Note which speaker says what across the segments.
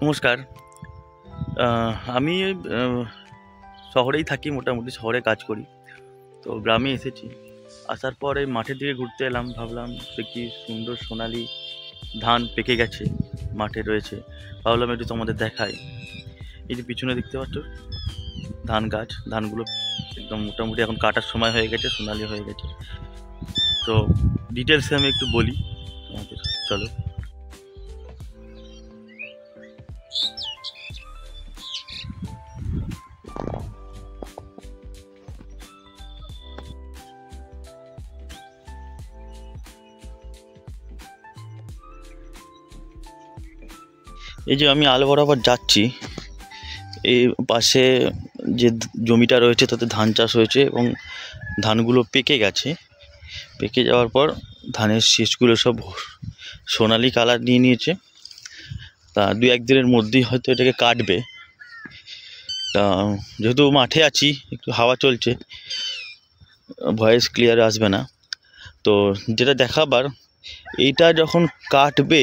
Speaker 1: নমস্কার। আমি শহরেই থাকি, মোটামুটি শহরে কাজ করি। তো গ্রামে এসেছি। আসার পর এই মাঠের দিকে ঘুরতে এলাম, ভাবলাম কি সুন্দর সোনালি ধান পেকে গেছে, মাঠে রয়েছে। ভাবলাম একটু তোমাদের দেখাই। এই যে পিছনে দেখতে পাচ্ছ ধান গাছ, ধানগুলো একদম মোটামুটি এখন কাটার সময় হয়ে গেছে, সোনালি হয়ে গেছে। তো ডিটেলসে আমি একটু বলি তোমাদের, চলো। এই যে আমি আল বরাবর যাচ্ছি, এই পাশে যে জমিটা রয়েছে তাতে ধান চাষ হয়েছে এবং ধানগুলো পেকে গেছে। পেকে যাওয়ার পর ধানের শীষগুলো সব সোনালি কালার নিয়ে নিয়েছে। তা দু একদিনের মধ্যেই হয়তো এটাকে কাটবে। তা যেহেতু মাঠে আছি, একটু হাওয়া চলছে, ভয়েস ক্লিয়ার আসবে না। তো যেটা দেখাবার, এইটা যখন কাটবে,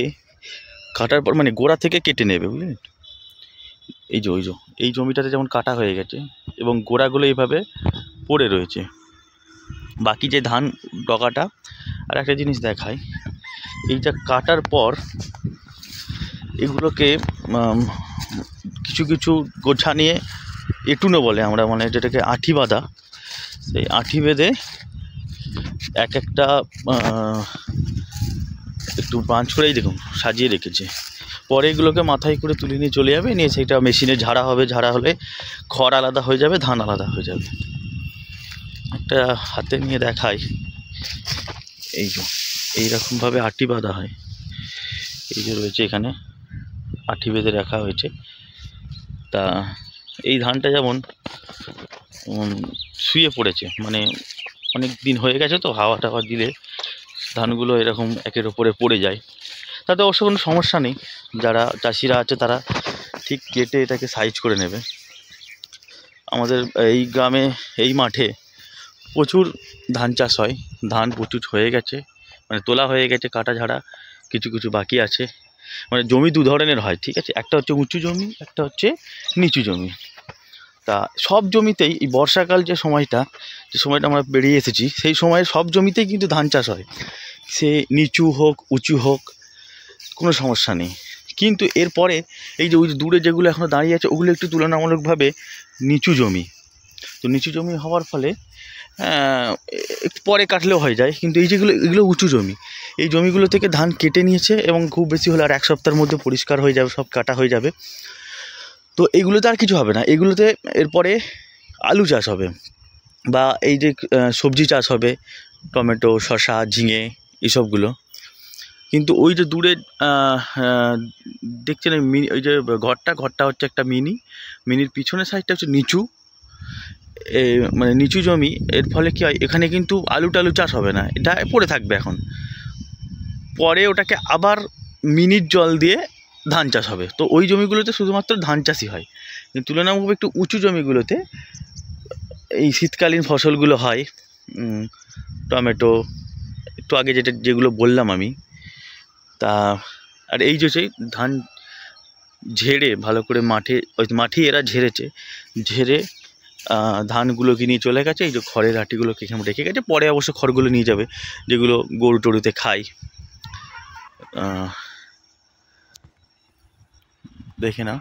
Speaker 1: কাটার পর মানে গোড়া থেকে কেটে নেবে, বুঝলেন। এই জমিটাতে যেমন কাটা হয়ে গেছে এবং গোড়াগুলো এইভাবে পড়ে রয়েছে। বাকি যে ধান ডগাটা, আর একটা জিনিস দেখাই, এইটা কাটার পর এগুলোকে কিছু কিছু গোছা নিয়ে এটুনো বলে আমরা, মানে যেটাকে আঠি বাঁধা, সেই আঠি বেঁধে এক একটা একটু বাঁচ করেই দেখুন সাজিয়ে রেখেছে। পরে এগুলোকে মাথায় করে তুলে নিয়ে চলে যাবে, নিয়ে সেইটা মেশিনে ঝাড়া হবে, ঝাড়া হলে খড় আলাদা হয়ে যাবে, ধান আলাদা হয়ে যাবে। একটা হাতে নিয়ে দেখাই, এইরকমভাবে আঠি বাঁধা হয়। এই যে রয়েছে এখানে আঠি বেঁধে রাখা হয়েছে। তা এই ধানটা যেমন শুয়ে পড়েছে, মানে অনেক দিন হয়ে গেছে, তো হাওয়া টাওয়া দিলে ধানগুলো এরকম একের ওপরে পড়ে যায়। তাতে অবশ্য কোনো সমস্যা নেই, যারা চাষিরা আছে তারা ঠিক কেটে এটাকে সাইজ করে নেবে। আমাদের এই গ্রামে এই মাঠে প্রচুর ধান চাষ হয়, ধান প্রচুর হয়ে গেছে, মানে তোলা হয়ে গেছে, কাটা ঝাড়া কিছু কিছু বাকি আছে। মানে জমি দু ধরনের হয়, ঠিক আছে, একটা হচ্ছে উঁচু জমি, একটা হচ্ছে নিচু জমি। তা সব জমিতেই এই বর্ষাকাল যে সময়টা আমরা বেরিয়ে এসেছি, সেই সময়ে সব জমিতেই কিন্তু ধান চাষ হয়, সে নিচু হোক উঁচু হোক, কোনো সমস্যা নেই। কিন্তু এরপরে এই যে ওই দূরে যেগুলো এখনও দাঁড়িয়ে আছে, ওগুলো একটু তুলনামূলকভাবে নিচু জমি। তো নিচু জমি হওয়ার ফলে একটু পরে কাটলেও হয়ে যায়, কিন্তু এগুলো উঁচু জমি। এই জমিগুলো থেকে ধান কেটে নিয়েছে এবং খুব বেশি হলে আর এক সপ্তাহের মধ্যে পরিষ্কার হয়ে যাবে, সব কাটা হয়ে যাবে। তো এগুলোতে আর কিছু হবে না, এগুলোতে এরপরে আলু চাষ হবে, বা এই যে সবজি চাষ হবে, টমেটো, শসা, ঝিঙে, এইসবগুলো। কিন্তু ওই যে দূরে দেখছেন ওই যে ঘরটা হচ্ছে একটা মিনির পিছনের সাইডটা হচ্ছে নিচু, মানে নিচু জমি। এর ফলে কী হয়, এখানে কিন্তু আলু টালু চাষ হবে না, এটা পড়ে থাকবে। এখন পরে ওটাকে আবার মিনির জল দিয়ে ধান চাষ হবে। তো ওই জমিগুলোতে শুধুমাত্র ধান চাষই হয়, কিন্তু তুলনামূলক একটু উঁচু জমিগুলোতে এই শীতকালীন ফসলগুলো হয়। টমেটো, একটু আগে যেগুলো বললাম আমি। তা আর এই যে সেই ধান ঝেড়ে ভালো করে মাঠেই এরা ঝেড়ে ধানগুলোকে নিয়ে চলে গেছে। এই যে খড়ের আটিগুলোকে এখানে রেখে গেছে, পরে অবশ্য খড়গুলো নিয়ে যাবে, যেগুলো গরু টরুতে খায়। দেখে নাও।